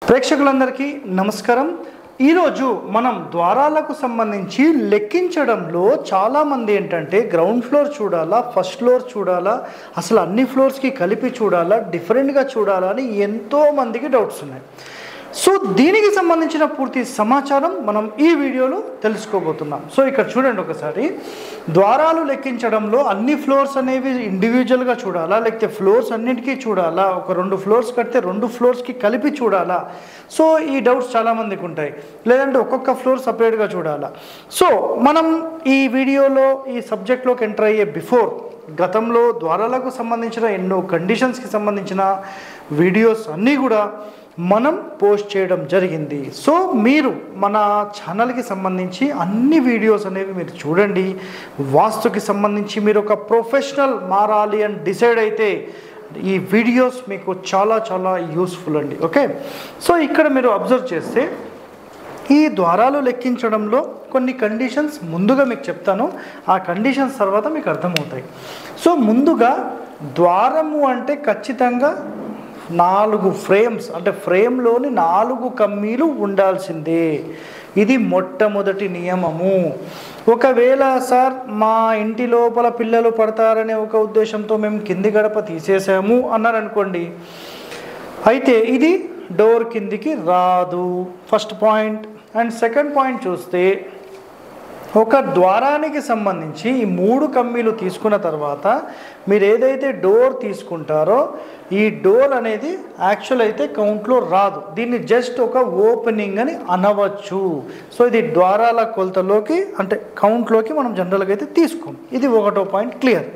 ప్రేక్షకులందరికీ నమస్కారం। ఈ రోజు మనం ద్వారాలకు సంబంధించి లెక్కించడంలో చాలా మంది ఏంటంటే గ్రౌండ్ ఫ్లోర్ చూడాలా, ఫస్ట్ ఫ్లోర్ చూడాలా, అసలు అన్ని ఫ్లోర్స్ కి కలిపి చూడాలా, డిఫరెంట్ గా చూడాలా అని ఎంతో మందికి డౌట్స్ ఉన్నాయి। సో దీనికి సంబంధించిన పూర్తి సమాచారం మనం ఈ వీడియోలో తెలుసుకోబోతున్నాం। సో ఇక్కడ చూడండి, ఒకసారి ద్వారాలు లెక్కించడంలో అన్ని ఫ్లోర్స్ అనేవి ఇండివిజువల్ గా చూడాలా, లేకపోతే ఫ్లోర్స్ అన్నిటికీ చూడాలా, ఒక రెండు ఫ్లోర్స్ కడితే రెండు ఫ్లోర్స్ కి కలిపి చూడాలా? సో ఈ డౌట్స్ చాలా మందికి ఉంటాయి, లేదంటే ఒక్కొక్క ఫ్లోర్ సపరేట్ గా చూడాలా? సో మనం ఈ వీడియోలో ఈ సబ్జెక్ట్ లోకి ఎంటర్ అయ్యే బిఫోర్ గతంలో ద్వారాలకు సంబంధించిన ఎన్నో కండిషన్స్కి సంబంధించిన వీడియోస్ అన్నీ కూడా మనం పోస్ట్ చేయడం జరిగింది। సో మీరు మన ఛానల్కి సంబంధించి అన్ని వీడియోస్ అనేవి మీరు చూడండి। వాస్తుకి సంబంధించి మీరు ఒక ప్రొఫెషనల్ మారాలి అని డిసైడ్ అయితే ఈ వీడియోస్ మీకు చాలా చాలా యూస్ఫుల్ అండి। ఓకే, సో ఇక్కడ మీరు అబ్జర్వ్ చేస్తే ఈ ద్వారాలు లెక్కించడంలో కొన్ని కండిషన్స్ ముందుగా మీకు చెప్తాను, ఆ కండిషన్స్ తర్వాత మీకు అర్థమవుతాయి। సో ముందుగా ద్వారము అంటే ఖచ్చితంగా 4 ఫ్రేమ్స్, అంటే ఫ్రేమ్లోని 4 కమ్మీలు ఉండాల్సిందే, ఇది మొట్టమొదటి నియమము। ఒకవేళ సార్ మా ఇంటి లోపల పిల్లలు పడతారనే ఒక ఉద్దేశంతో మేము కింది గడప తీసేసాము అన్నారనుకోండి, అయితే ఇది డోర్ కిందికి రాదు, first point. And second point చూస్తే, ఒక ద్వారానికి సంబంధించి ఈ 3 కమ్మీలు తీసుకున్న తర్వాత మీరు ఏదైతే డోర్ తీసుకుంటారో ఈ డోర్ అనేది యాక్చువల్ అయితే కౌంట్లో రాదు, దీన్ని జస్ట్ ఒక ఓపెనింగ్ అని అనవచ్చు। సో ఇది ద్వారాల కొలతలోకి అంటే కౌంట్లోకి మనం జనరల్గా అయితే తీసుకోం, ఇది ఒకటో పాయింట్ క్లియర్।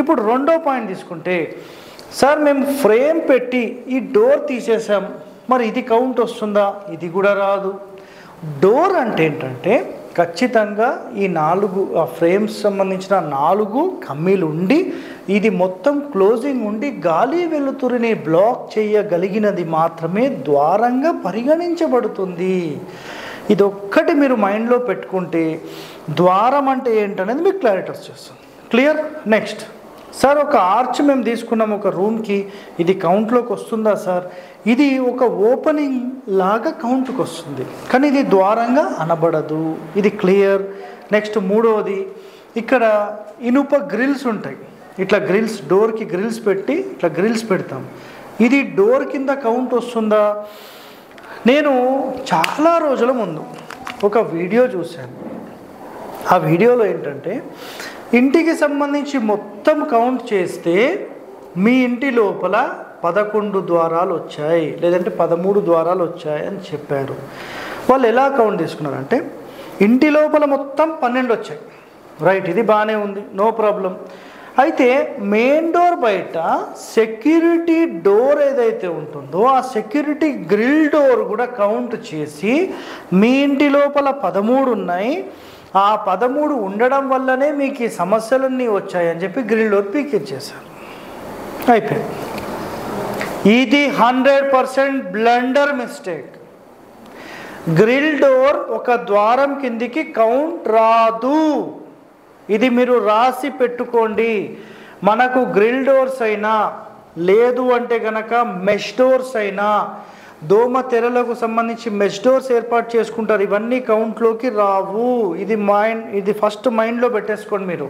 ఇప్పుడు రెండో పాయింట్ తీసుకుంటే, సార్ మేము ఫ్రేమ్ పెట్టి ఈ డోర్ తీసేసాం, మరి ఇది కౌంట్ వస్తుందా? ఇది కూడా రాదు। డోర్ అంటే ఏంటంటే ఖచ్చితంగా ఈ 4 ఫ్రేమ్స్ సంబంధించిన 4 కమ్మీలు ఉండి ఇది మొత్తం క్లోజింగ్ ఉండి గాలి వెలుతురిని బ్లాక్ చేయగలిగినది మాత్రమే ద్వారంగా పరిగణించబడుతుంది। ఇది ఒక్కటి మీరు మైండ్లో పెట్టుకుంటే ద్వారం అంటే ఏంటనేది మీకు క్లారిటీ వచ్చేస్తుంది। క్లియర్? నెక్స్ట్, సార్ ఒక ఆర్చ్ మేము తీసుకున్నాం ఒక రూమ్కి, ఇది కౌంట్లోకి వస్తుందా సార్? ఇది ఒక ఓపెనింగ్ లాగా కౌంట్కి వస్తుంది, కానీ ఇది ద్వారంగా అనబడదు, ఇది క్లియర్। నెక్స్ట్ మూడవది, ఇక్కడ ఇనుప గ్రిల్స్ ఉంటాయి, ఇట్లా గ్రిల్స్, డోర్కి గ్రిల్స్ పెట్టి ఇట్లా గ్రిల్స్ పెడతాం, ఇది డోర్ కింద కౌంట్ వస్తుందా? నేను చాలా రోజుల ముందు ఒక వీడియో చూశాను, ఆ వీడియోలో ఏంటంటే ఇంటికి సంబంధించి మొత్తం కౌంట్ చేస్తే మీ ఇంటి లోపల 11 ద్వారాలు వచ్చాయి, లేదంటే 13 ద్వారాలు వచ్చాయి అని చెప్పారు। వాళ్ళు ఎలా కౌంట్ తీసుకున్నారంటే ఇంటి లోపల మొత్తం 12 వచ్చాయి, రైట్, ఇది బాగానే ఉంది, నో ప్రాబ్లం। అయితే మెయిన్ డోర్ బయట సెక్యూరిటీ డోర్ ఏదైతే ఉంటుందో ఆ సెక్యూరిటీ గ్రిల్ డోర్ కూడా కౌంట్ చేసి మీ ఇంటి లోపల 13 ఉన్నాయి, ఆ 13 ఉండడం వల్లనే మీకు ఈ సమస్యలన్నీ వచ్చాయని చెప్పి గ్రిల్ డోర్ పీకిచ్చేశారు, అయిపోయింది। ఇది 100% బ్లండర్ మిస్టేక్। గ్రిల్ డోర్ ఒక ద్వారం కిందికి కౌంట్ రాదు, ఇది మీరు రాసి పెట్టుకోండి। మనకు గ్రిల్ డోర్స్ అయినా లేదు అంటే గనక మెష్ డోర్స్ అయినా, దోమ తెరలకు సంబంధించి మెష్ డోర్స్ ఏర్పాటు చేసుకుంటారు, ఇవన్నీ కౌంట్లోకి రావు, ఇది ఫస్ట్ మైండ్లో పెట్టేసుకోండి మీరు।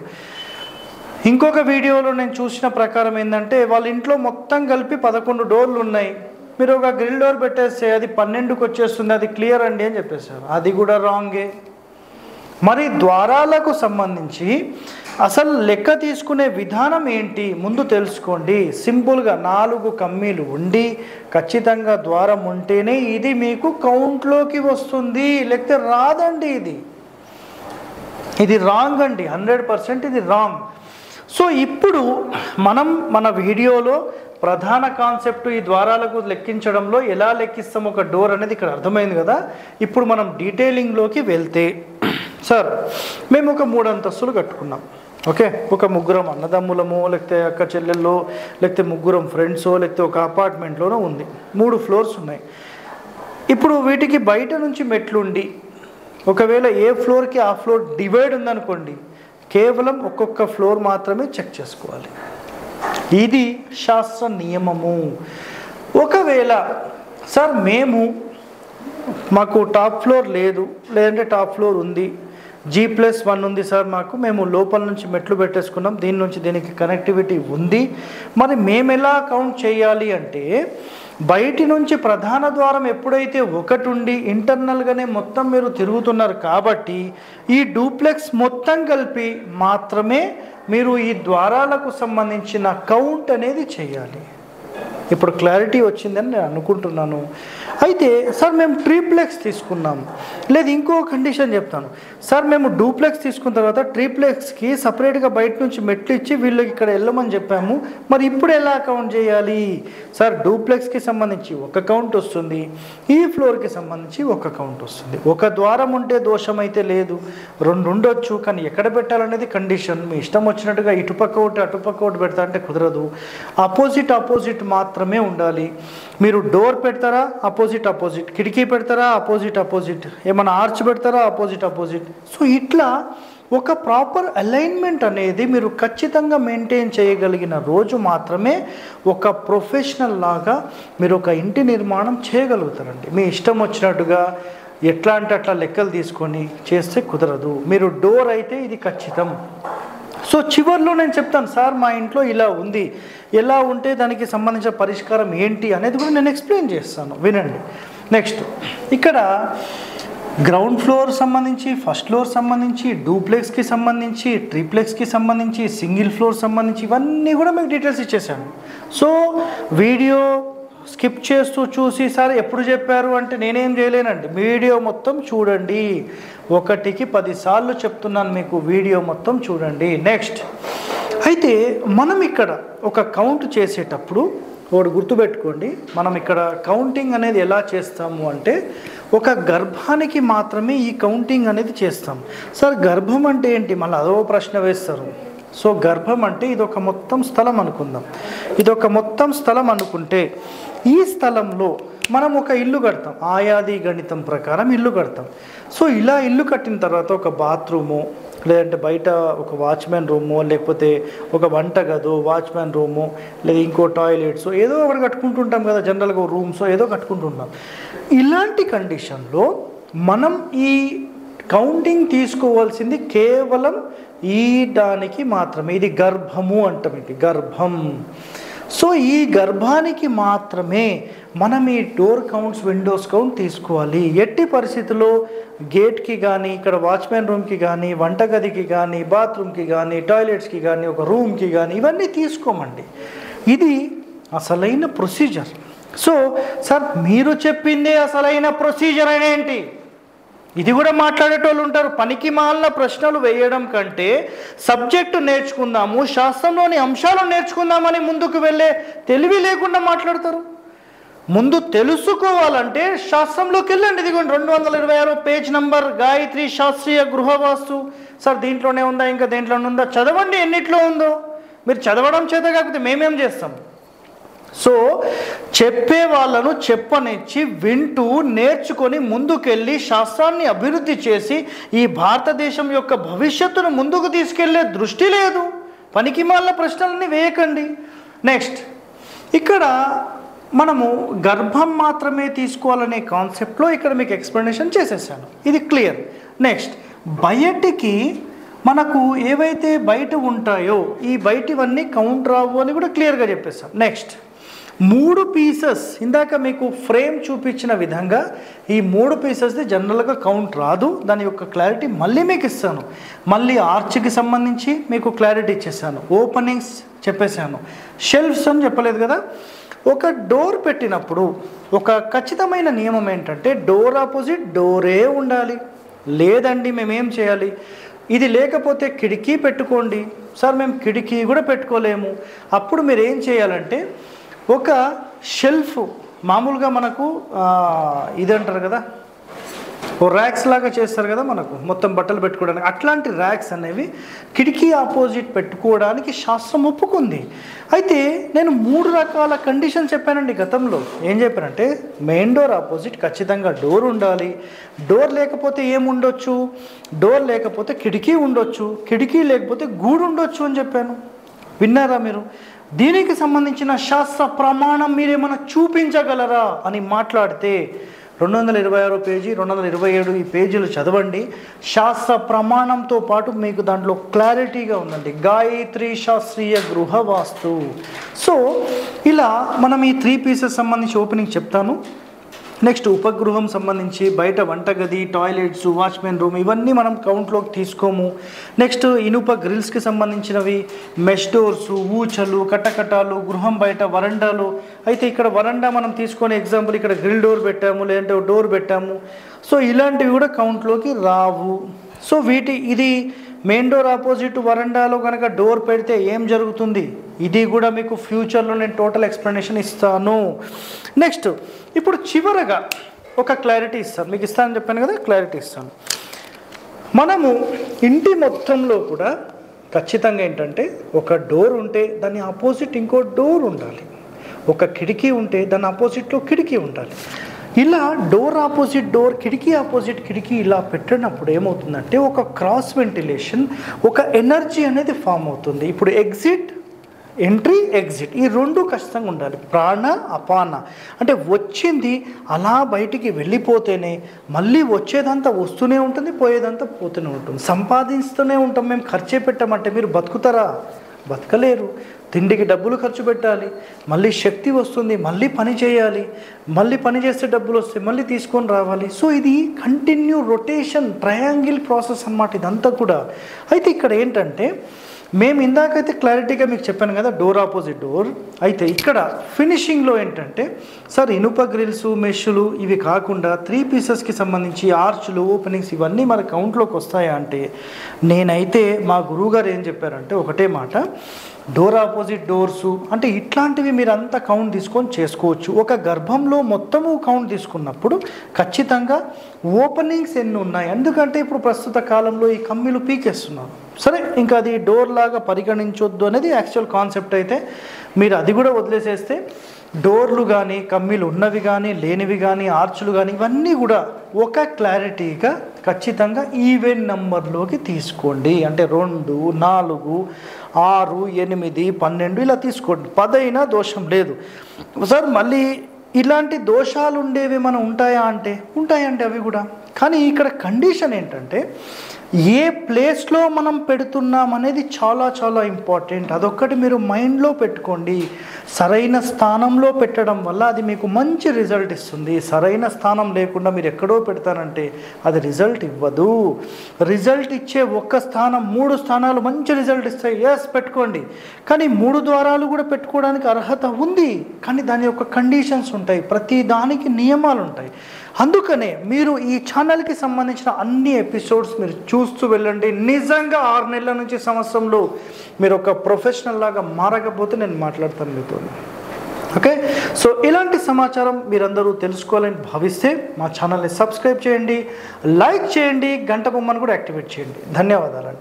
ఇంకొక వీడియోలో నేను చూసిన ప్రకారం ఏంటంటే వాళ్ళ ఇంట్లో మొత్తం కలిపి 11 డోర్లు ఉన్నాయి, మీరు ఒక గ్రిల్ డోర్ పెట్టేస్తే అది 12కి వచ్చేస్తుంది, అది క్లియర్ అండి అని చెప్పేశారు, అది కూడా రాంగే। మరి ద్వారాలకు సంబంధించి అసలు లెక్క తీసుకునే విధానం ఏంటి ముందు తెలుసుకోండి। సింపుల్గా 4 కమ్మీలు ఉండి ఖచ్చితంగా ద్వారం ఉంటేనే ఇది మీకు కౌంట్లోకి వస్తుంది, లేకపోతే రాదండి, ఇది రాంగ్ అండి, 100% ఇది రాంగ్। సో ఇప్పుడు మనం మన వీడియోలో ప్రధాన కాన్సెప్ట్ ఈ ద్వారాలకు లెక్కించడంలో ఎలా లెక్కిస్తాం ఒక డోర్ అనేది ఇక్కడ అర్థమైంది కదా। ఇప్పుడు మనం డీటెయిలింగ్లోకి వెళ్తే, సార్ మేము ఒక 3 అంతస్తులు కట్టుకున్నాం, ఓకే, ఒక ముగ్గురం అన్నదమ్ములమో లేకపోతే అక్క చెల్లెల్లో లేకపోతే ముగ్గురం ఫ్రెండ్సో లేకపోతే ఒక అపార్ట్మెంట్లోనో ఉంది, 3 ఫ్లోర్స్ ఉన్నాయి। ఇప్పుడు వీటికి బయట నుంచి మెట్లుండి ఒకవేళ ఏ ఫ్లోర్కి ఆ ఫ్లోర్ డివైడ్ ఉందనుకోండి, కేవలం ఒక్కొక్క ఫ్లోర్ మాత్రమే చెక్ చేసుకోవాలి, ఇది శాస్త్ర నియమము। ఒకవేళ సార్ మాకు టాప్ ఫ్లోర్ లేదు, లేదంటే టాప్ ఫ్లోర్ ఉంది, G+1 ఉంది సార్, మేము లోపల నుంచి మెట్లు పెట్టేసుకున్నాం, దీని నుంచి దీనికి కనెక్టివిటీ ఉంది, మరి మేము ఎలా కౌంట్ చేయాలి అంటే బయటి నుంచి ప్రధాన ద్వారం ఎప్పుడైతే ఒకటి ఉండి ఇంటర్నల్గానే మొత్తం మీరు తిరుగుతున్నారు కాబట్టి ఈ డూప్లెక్స్ మొత్తం కలిపి మాత్రమే మీరు ఈ ద్వారాలకు సంబంధించిన కౌంట్ అనేది చేయాలి. ఇప్పుడు క్లారిటీ వచ్చిందని నేను అనుకుంటున్నాను. అయితే సార్ మేము ట్రిప్లెక్స్ తీసుకున్నాం, లేదు ఇంకో కండిషన్ చెప్తాను సార్, మేము డూప్లెక్స్ తీసుకున్న తర్వాత ట్రిప్లెక్స్కి సపరేట్గా బయట నుంచి మెట్లు ఇచ్చి వీళ్ళకి ఇక్కడ వెళ్ళమని చెప్పాము, మరి ఇప్పుడు ఎలా కౌంట్ చేయాలి సార్? డూప్లెక్స్కి సంబంధించి ఒక కౌంట్ వస్తుంది, ఈ ఫ్లోర్కి సంబంధించి ఒక కౌంట్ వస్తుంది. ఒక ద్వారం ఉంటే దోషం అయితే లేదు, రెండు ఉండొచ్చు, కానీ ఎక్కడ పెట్టాలనేది కండిషన్. మీ ఇష్టం వచ్చినట్టుగా ఇటుపక్క ఒకటి అటుపక్క ఒకటి పెడతా అంటే కుదరదు, ఆపోజిట్ మాత్రమే ఉండాలి. మీరు డోర్ పెడతారా ఆపోజిట్, కిటికీ పెడతారా ఆపోజిట్, ఏమైనా ఆర్చ్ పెడతారా ఆపోజిట్. సో ఇట్లా ఒక ప్రాపర్ అలైన్మెంట్ అనేది మీరు ఖచ్చితంగా మెయింటైన్ చేయగలిగిన రోజు మాత్రమే ఒక ప్రొఫెషనల్ లాగా మీరు ఒక ఇంటి నిర్మాణం చేయగలుగుతారండి. మీ ఇష్టం వచ్చినట్టుగా ఎట్లా అంటే అట్లా లెక్కలు తీసుకొని చేస్తే కుదరదు. మీరు డోర్ అయితే ఇది ఖచ్చితం. సో చివరిలో నేను చెప్తాను సార్ మా ఇంట్లో ఇలా ఉంది, ఎలా ఉంటే దానికి సంబంధించిన పరిష్కారం ఏంటి అనేది కూడా నేను ఎక్స్ప్లెయిన్ చేస్తాను, వినండి. నెక్స్ట్ ఇక్కడ గ్రౌండ్ ఫ్లోర్ సంబంధించి, ఫస్ట్ ఫ్లోర్ సంబంధించి, డూప్లెక్స్కి సంబంధించి, ట్రిప్లెక్స్కి సంబంధించి, సింగిల్ ఫ్లోర్ సంబంధించి ఇవన్నీ కూడా మీకు డీటెయిల్స్ ఇచ్చేసాను. సో వీడియో స్కిప్ చేస్తూ చూసి సార్ ఎప్పుడు చెప్పారు అంటే నేనేం చేయలేనండి, వీడియో మొత్తం చూడండి. 1కి 10 సార్లు చెప్తున్నాను మీకు, వీడియో మొత్తం చూడండి. నెక్స్ట్ అయితే మనం ఇక్కడ ఒక కౌంట్ చేసేటప్పుడు ఒకటి గుర్తుపెట్టుకోండి, మనం ఇక్కడ కౌంటింగ్ అనేది ఎలా చేస్తాము అంటే ఒక గర్భానికి మాత్రమే ఈ కౌంటింగ్ అనేది చేస్తాం. సార్ గర్భం అంటే ఏంటి, మళ్ళీ అదో ప్రశ్న వేస్తారు. సో గర్భం అంటే ఇదొక మొత్తం స్థలం అనుకుందాం, ఇదొక మొత్తం స్థలం అనుకుంటే ఈ స్థలంలో మనం ఒక ఇల్లు కడతాం, ఆయాది గణితం ప్రకారం ఇల్లు కడతాం. సో ఇలా ఇల్లు కట్టిన తర్వాత ఒక బాత్రూము, లేదంటే బయట ఒక వాచ్మెన్ రూము, లేకపోతే ఒక వంట గదు, వాచ్మెన్ రూము, లేదా ఇంకో టాయిలెట్స్ ఏదో ఒకటి కట్టుకుంటుంటాం కదా, జనరల్గా రూమ్స్ ఏదో కట్టుకుంటుంటాం. ఇలాంటి కండిషన్లో మనం ఈ కౌంటింగ్ తీసుకోవాల్సింది కేవలం ఈ దానికి మాత్రమే. ఇది గర్భము అంటాం, ఇది గర్భం. సో ఈ గర్భానికి మాత్రమే మనం ఈ డోర్ కౌంట్స్, విండోస్ కౌంట్ తీసుకోవాలి. ఎట్టి పరిస్థితుల్లో గేట్కి కానీ, ఇక్కడ వాచ్మెన్ రూమ్కి కానీ, వంటగదికి కానీ, బాత్రూమ్కి కానీ, టాయిలెట్స్కి కానీ, ఒక రూమ్కి కానీ ఇవన్నీ తీసుకోమండి. ఇది అసలైన ప్రొసీజర్. సో సార్ మీరు చెప్పిందే అసలైన ప్రొసీజర్ అని ఏంటి, ఇది కూడా మాట్లాడేటోళ్ళు ఉంటారు. పనికి మాలిన ప్రశ్నలు వేయడం కంటే సబ్జెక్టు నేర్చుకుందాము, శాస్త్రంలోని అంశాలు నేర్చుకుందామని ముందుకు వెళ్ళే తెలివి లేకుండా మాట్లాడతారు. ముందు తెలుసుకోవాలంటే శాస్త్రంలోకి వెళ్ళండి. ఇదిగోండి 226 పేజ్ నంబర్, గాయత్రి శాస్త్రీయ గృహవాస్తు. సార్ దీంట్లోనే ఉందా, ఇంకా దేంట్లోనే ఉందా, చదవండి ఎన్నిట్లో ఉందో. మీరు చదవడం చేత కాకపోతే మేమేం చేస్తాం? సో చెప్పే వాళ్ళను చెప్పనిచ్చి వింటూ నేర్చుకొని ముందుకెళ్ళి శాస్త్రాన్ని అభివృద్ధి చేసి ఈ భారతదేశం యొక్క భవిష్యత్తును ముందుకు తీసుకెళ్లే దృష్టి లేదు. పనికిమాలిన ప్రశ్నలన్నీ వేయకండి. నెక్స్ట్ ఇక్కడ మనము గర్భం మాత్రమే తీసుకోవాలనే కాన్సెప్ట్లో ఇక్కడ మీకు ఎక్స్ప్లెనేషన్ చేసేసాను, ఇది క్లియర్. నెక్స్ట్ బయటికి మనకు ఏవైతే బయట ఉంటాయో ఈ బయటివన్నీ కౌంట్ రావు అని కూడా క్లియర్గా చెప్పేసాం. నెక్స్ట్ 3 పీసెస్, ఇందాక మీకు ఫ్రేమ్ చూపించిన విధంగా ఈ 3 పీసెస్ది జనరల్గా కౌంట్ రాదు. దాని యొక్క క్లారిటీ మళ్ళీ మీకు ఇస్తాను. మళ్ళీ ఆర్చ్కి సంబంధించి మీకు క్లారిటీ ఇచ్చేసాను, ఓపెనింగ్స్ చెప్పేశాను, షెల్ఫ్స్ అని చెప్పలేదు కదా. ఒక డోర్ పెట్టినప్పుడు ఒక ఖచ్చితమైన నియమం ఏంటంటే డోర్ ఆపోజిట్ డోరే ఉండాలి. లేదండి మేమేం చేయాలి, ఇది లేకపోతే కిటికీ పెట్టుకోండి. సార్ మేము కిటికీ కూడా పెట్టుకోలేము. అప్పుడు మీరు ఏం చేయాలంటే ఒక షెల్ఫ్, మామూలుగా మనకు ఇది అంటారు కదా, ఓ ర్యాక్స్ లాగా చేస్తారు కదా మనకు మొత్తం బట్టలు పెట్టుకోవడానికి, అట్లాంటి ర్యాక్స్ అనేవి కిటికీ ఆపోజిట్ పెట్టుకోవడానికి శాస్త్రం ఒప్పుకుంది. అయితే నేను 3 రకాల కండిషన్ చెప్పానండి గతంలో. ఏం చెప్పానంటే మెయిన్ డోర్ ఆపోజిట్ ఖచ్చితంగా డోర్ ఉండాలి. డోర్ లేకపోతే ఏముండొచ్చు, డోర్ లేకపోతే కిటికీ ఉండొచ్చు, కిటికీ లేకపోతే గూడు ఉండొచ్చు అని చెప్పాను. విన్నారా మీరు? దీనికి సంబంధించిన శాస్త్ర ప్రమాణం మీరేమైనా చూపించగలరా అని మాట్లాడితే 226 పేజీ 227 ఈ పేజీలు చదవండి. శాస్త్ర ప్రమాణంతో పాటు మీకు దాంట్లో క్లారిటీగా ఉందండి. గాయత్రి శాస్త్రీయ గృహ వాస్తు. సో ఇలా మనం ఈ 3 పీసెస్ సంబంధించి ఓపెనింగ్ చెప్తాను. నెక్స్ట్ ఉపగృహం సంబంధించి బయట వంటగది, టాయిలెట్స్, వాచ్మెన్ రూమ్ ఇవన్నీ మనం కౌంట్లోకి తీసుకోము. నెక్స్ట్ ఇనుప గ్రిల్స్కి సంబంధించినవి, మెష్ డోర్స్, ఊచలు, కటకటాలు, గృహం బయట వరండాలు. అయితే ఇక్కడ వరండా మనం తీసుకొని ఎగ్జాంపుల్ ఇక్కడ గ్రిల్ డోర్ పెట్టాము, లేదంటే డోర్ పెట్టాము. సో ఇలాంటివి కూడా కౌంట్లోకి రావు. సో ఇది మెయిన్ డోర్ ఆపోజిట్ వరండాలో కనుక డోర్ పెడితే ఏం జరుగుతుంది, ఇది కూడా మీకు ఫ్యూచర్లో నేను టోటల్ ఎక్స్ప్లెనేషన్ ఇస్తాను. నెక్స్ట్ ఇప్పుడు చివరగా ఒక క్లారిటీ ఇస్తాను, మీకు ఇస్తానని చెప్పాను కదా, క్లారిటీ ఇస్తాను. మనము ఇంటి మొత్తంలో కూడా ఖచ్చితంగా ఏంటంటే ఒక డోర్ ఉంటే దాని ఆపోజిట్ ఇంకో డోర్ ఉండాలి, ఒక కిటికీ ఉంటే దాని ఆపోజిట్లో కిటికీ ఉండాలి. ఇలా డోర్ ఆపోజిట్ డోర్, కిటికీ ఆపోజిట్ కిటికీ ఇలా పెట్టినప్పుడు ఏమవుతుందంటే ఒక క్రాస్ వెంటిలేషన్, ఒక ఎనర్జీ అనేది ఫామ్ అవుతుంది. ఇప్పుడు ఎగ్జిట్, ఎంట్రీ, ఎగ్జిట్ ఈ రెండు ఖచ్చితంగా ఉండాలి. ప్రాణ అపాన అంటే వచ్చింది అలా బయటికి వెళ్ళిపోతేనే మళ్ళీ వచ్చేదంతా వస్తూనే ఉంటుంది, పోయేదంతా పోతూనే ఉంటుంది. సంపాదిస్తూనే ఉంటాం మేము, ఖర్చే పెట్టామంటే మీరు బతుకుతారా? బతకలేరు. తిండికి డబ్బులు ఖర్చు పెట్టాలి, మళ్ళీ శక్తి వస్తుంది, మళ్ళీ పని చేయాలి, మళ్ళీ పని చేస్తే డబ్బులు వస్తాయి, మళ్ళీ తీసుకొని రావాలి. సో ఇది కంటిన్యూ రొటేషన్, ట్రయాంగిల్ ప్రాసెస్ అన్నమాట ఇదంతా కూడా. అయితే ఇక్కడ ఏంటంటే మేము ఇందాకైతే క్లారిటీగా మీకు చెప్పాను కదా డోర్ ఆపోజిట్ డోర్. అయితే ఇక్కడ ఫినిషింగ్లో ఏంటంటే సార్ ఇనుప గ్రిల్స్, మెష్లు ఇవి కాకుండా 3 పీసెస్కి సంబంధించి ఆర్చ్లు, ఓపెనింగ్స్ ఇవన్నీ మన కౌంట్లోకి వస్తాయా అంటే నేనైతే మా గురువుగారు ఏం చెప్పారంటే ఒకటే మాట, డోర్ ఆపోజిట్ డోర్సు అంటే ఇట్లాంటివి మీరు అంతా కౌంట్ తీసుకొని చేసుకోవచ్చు. ఒక గర్భంలో మొత్తము కౌంట్ తీసుకున్నప్పుడు ఖచ్చితంగా ఓపెనింగ్స్ ఎన్ని ఉన్నాయి, ఎందుకంటే ఇప్పుడు ప్రస్తుత కాలంలో ఈ కమ్మీలు పీకేస్తున్నారు. సరే ఇంకా అది డోర్ లాగా పరిగణించొద్దు అనేది యాక్చువల్ కాన్సెప్ట్. అయితే మీరు అది కూడా వదిలేసేస్తే డోర్లు కానీ, కమ్మీలు ఉన్నవి కానీ, లేనివి కానీ, ఆర్చులు కానీ ఇవన్నీ కూడా ఒక క్లారిటీగా ఖచ్చితంగా ఈవెన్ నెంబర్లోకి తీసుకోండి. అంటే 2, 4, 6, 8, 12 ఇలా తీసుకోండి. 10 అయినా దోషం లేదు. సార్ మళ్ళీ ఇలాంటి దోషాలు ఉండేవి మనం ఉంటాయా అంటే ఉంటాయండి అవి కూడా. కానీ ఇక్కడ కండిషన్ ఏంటంటే ఏ ప్లేస్లో మనం పెడుతున్నాం అనేది చాలా చాలా ఇంపార్టెంట్. అదొక్కటి మీరు మైండ్లో పెట్టుకోండి. సరైన స్థానంలో పెట్టడం వల్ల అది మీకు మంచి రిజల్ట్ ఇస్తుంది. సరైన స్థానం లేకుండా మీరు ఎక్కడో పెడతారంటే అది రిజల్ట్ ఇవ్వదు. రిజల్ట్ ఇచ్చే ఒక్క స్థానం 3 స్థానాలు మంచి రిజల్ట్ ఇస్తాయి, ఎస్ పెట్టుకోండి. కానీ 3 ద్వారాలు కూడా పెట్టుకోవడానికి అర్హత ఉంది, కానీ దాని యొక్క కండిషన్స్ ఉంటాయి, ప్రతి దానికి నియమాలు ఉంటాయి. అందుకనే మీరు ఈ ఛానల్కి సంబంధించిన అన్ని ఎపిసోడ్స్ మీరు చూస్తూ వెళ్ళండి. నిజంగా 6 నెలల నుంచి సంవత్సరంలో మీరు ఒక ప్రొఫెషనల్ లాగా మారకపోతే నేను మాట్లాడతాను మీతో. ఓకే, సో ఇలాంటి సమాచారం మీరందరూ తెలుసుకోవాలని భావిస్తే మా ఛానల్ని సబ్స్క్రైబ్ చేయండి, లైక్ చేయండి, గంట బొమ్మను కూడా యాక్టివేట్ చేయండి. ధన్యవాదాలండి.